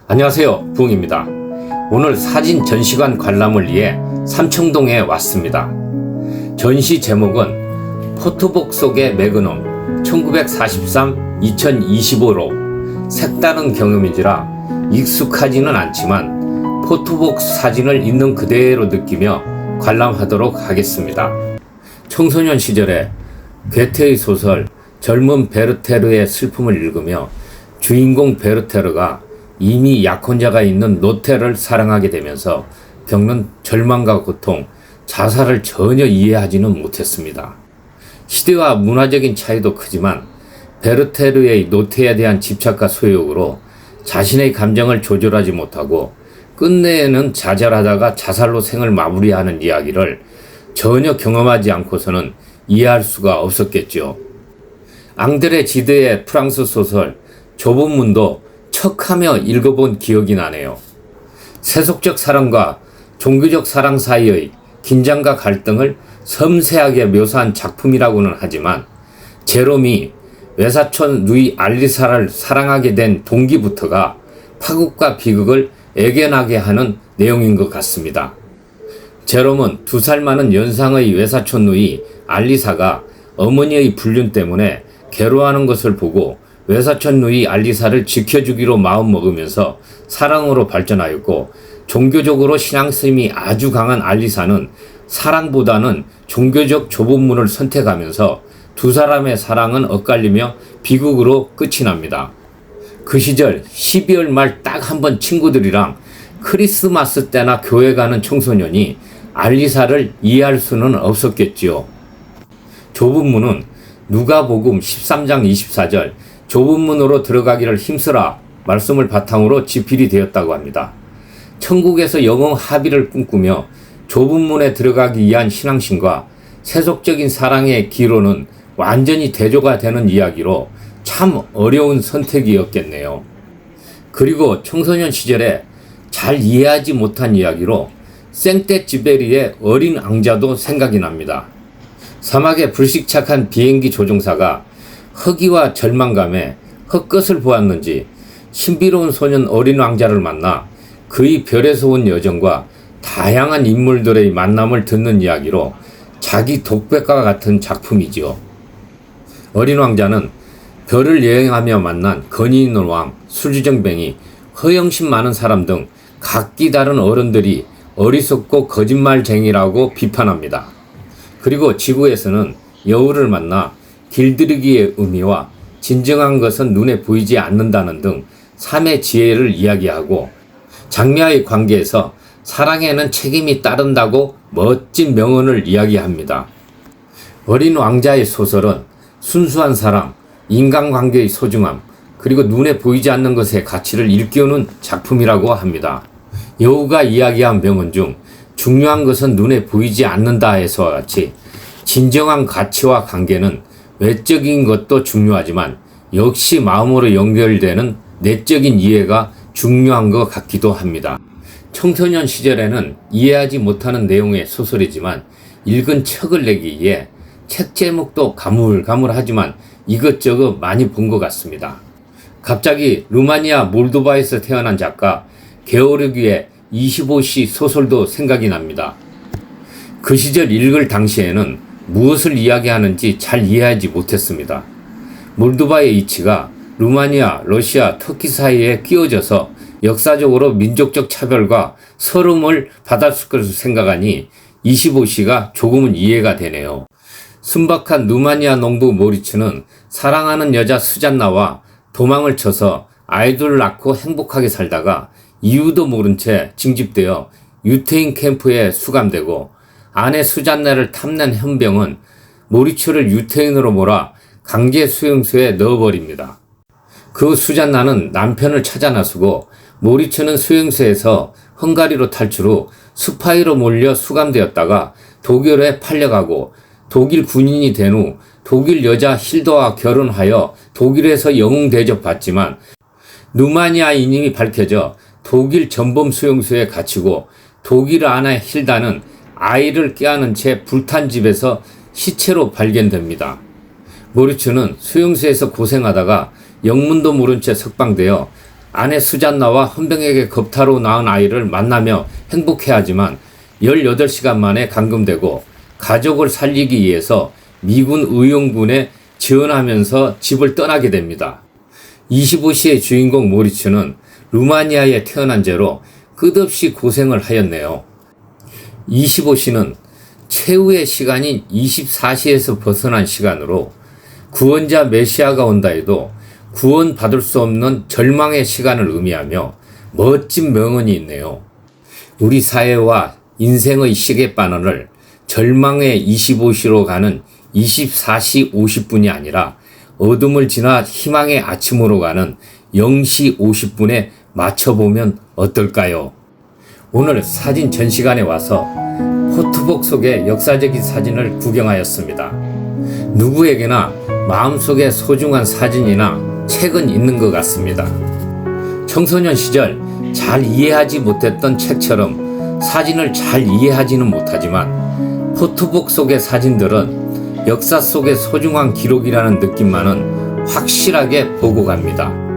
안녕하세요, 부흥입니다. 오늘 사진 전시관 관람을 위해 삼청동에 왔습니다. 전시 제목은 포토북 속의 매그넘 1943-2025로 색다른 경험인지라 익숙하지는 않지만 포토북 사진을 있는 그대로 느끼며 관람하도록 하겠습니다. 청소년 시절에 괴테의 소설 젊은 베르테르의 슬픔을 읽으며 주인공 베르테르가 이미 약혼자가 있는 노테를 사랑하게 되면서 겪는 절망과 고통, 자살을 전혀 이해하지는 못했습니다. 시대와 문화적인 차이도 크지만 베르테르의 노테에 대한 집착과 소욕으로 자신의 감정을 조절하지 못하고 끝내에는 좌절하다가 자살로 생을 마무리하는 이야기를 전혀 경험하지 않고서는 이해할 수가 없었겠죠. 앙드레 지드의 프랑스 소설 좁은 문도 척하며 읽어본 기억이 나네요. 세속적 사랑과 종교적 사랑 사이의 긴장과 갈등을 섬세하게 묘사한 작품이라고는 하지만 제롬이 외사촌 누이 알리사를 사랑하게 된 동기부터가 파국과 비극을 애견하게 하는 내용인 것 같습니다. 제롬은 2살 많은 연상의 외사촌 누이 알리사가 어머니의 불륜 때문에 괴로워하는 것을 보고 외사촌 누이 알리사를 지켜주기로 마음먹으면서 사랑으로 발전하였고, 종교적으로 신앙심이 아주 강한 알리사는 사랑보다는 종교적 좁은 문을 선택하면서 두 사람의 사랑은 엇갈리며 비극으로 끝이 납니다. 그 시절 12월 말 딱 한 번 친구들이랑 크리스마스 때나 교회 가는 청소년이 알리사를 이해할 수는 없었겠지요. 좁은 문은 누가복음 13장 24절 좁은 문으로 들어가기를 힘쓰라 말씀을 바탕으로 지필이 되었다고 합니다. 천국에서 영원 합의를 꿈꾸며 좁은 문에 들어가기 위한 신앙심과 세속적인 사랑의 기로는 완전히 대조가 되는 이야기로 참 어려운 선택이었겠네요. 그리고 청소년 시절에 잘 이해하지 못한 이야기로 생떼쥐베리의 어린 왕자도 생각이 납니다. 사막에 불식착한 비행기 조종사가 허기와 절망감에 헛것을 보았는지 신비로운 소년 어린 왕자를 만나 그의 별에서 온 여정과 다양한 인물들의 만남을 듣는 이야기로 자기 독백과 같은 작품이지요. 어린 왕자는 별을 여행하며 만난 건의 있는 왕, 술주정뱅이, 허영심 많은 사람 등 각기 다른 어른들이 어리석고 거짓말쟁이라고 비판합니다. 그리고 지구에서는 여우를 만나 길들이기의 의미와 진정한 것은 눈에 보이지 않는다는 등 삶의 지혜를 이야기하고, 장미와의 관계에서 사랑에는 책임이 따른다고 멋진 명언을 이야기합니다. 어린 왕자의 소설은 순수한 사랑, 인간관계의 소중함, 그리고 눈에 보이지 않는 것의 가치를 일깨우는 작품이라고 합니다. 여우가 이야기한 명언 중 중요한 것은 눈에 보이지 않는다에서와 같이 진정한 가치와 관계는 외적인 것도 중요하지만 역시 마음으로 연결되는 내적인 이해가 중요한 것 같기도 합니다. 청소년 시절에는 이해하지 못하는 내용의 소설이지만 읽은 척을 내기 위해 책 제목도 가물가물하지만 이것저것 많이 본 것 같습니다. 갑자기 루마니아 몰도바에서 태어난 작가 게오르기의 25시 소설도 생각이 납니다. 그 시절 읽을 당시에는 무엇을 이야기하는지 잘 이해하지 못했습니다. 몰도바의 위치가 루마니아, 러시아, 터키 사이에 끼워져서 역사적으로 민족적 차별과 서름을 받았을 것을 생각하니 25시가 조금은 이해가 되네요. 순박한 루마니아 농부 모리츠는 사랑하는 여자 수잔나와 도망을 쳐서 아이들을 낳고 행복하게 살다가 이유도 모른 채 징집되어 유태인 캠프에 수감되고, 아내 수잔나를 탐낸 현병은 모리츠를 유태인으로 몰아 강제 수용소에 넣어버립니다. 그 수잔나는 남편을 찾아 나서고, 모리츠는 수용소에서 헝가리로 탈출 후 스파이로 몰려 수감되었다가 독일에 팔려가고, 독일 군인이 된 후 독일 여자 힐더와 결혼하여 독일에서 영웅 대접받지만 루마니아인임이 밝혀져 독일 전범 수용소에 갇히고, 독일 아내 힐다는 아이를 껴안은 채 불탄 집에서 시체로 발견됩니다. 모리츠는 수용소에서 고생하다가 영문도 모른 채 석방되어 아내 수잔나와 헌병에게 겁탈로 낳은 아이를 만나며 행복해하지만 18시간 만에 감금되고 가족을 살리기 위해서 미군 의용군에 지원하면서 집을 떠나게 됩니다. 25시의 주인공 모리츠는 루마니아에 태어난 죄로 끝없이 고생을 하였네요. 25시는 최후의 시간인 24시에서 벗어난 시간으로 구원자 메시아가 온다 해도 구원받을 수 없는 절망의 시간을 의미하며 멋진 명언이 있네요. 우리 사회와 인생의 시계바늘을 절망의 25시로 가는 24시 50분이 아니라 어둠을 지나 희망의 아침으로 가는 0시 50분에 맞춰보면 어떨까요? 오늘 사진 전시관에 와서 포토북 속의 역사적인 사진을 구경하였습니다. 누구에게나 마음속에 소중한 사진이나 책은 있는 것 같습니다. 청소년 시절 잘 이해하지 못했던 책처럼 사진을 잘 이해하지는 못하지만 포토북 속의 사진들은 역사 속의 소중한 기록이라는 느낌만은 확실하게 보고 갑니다.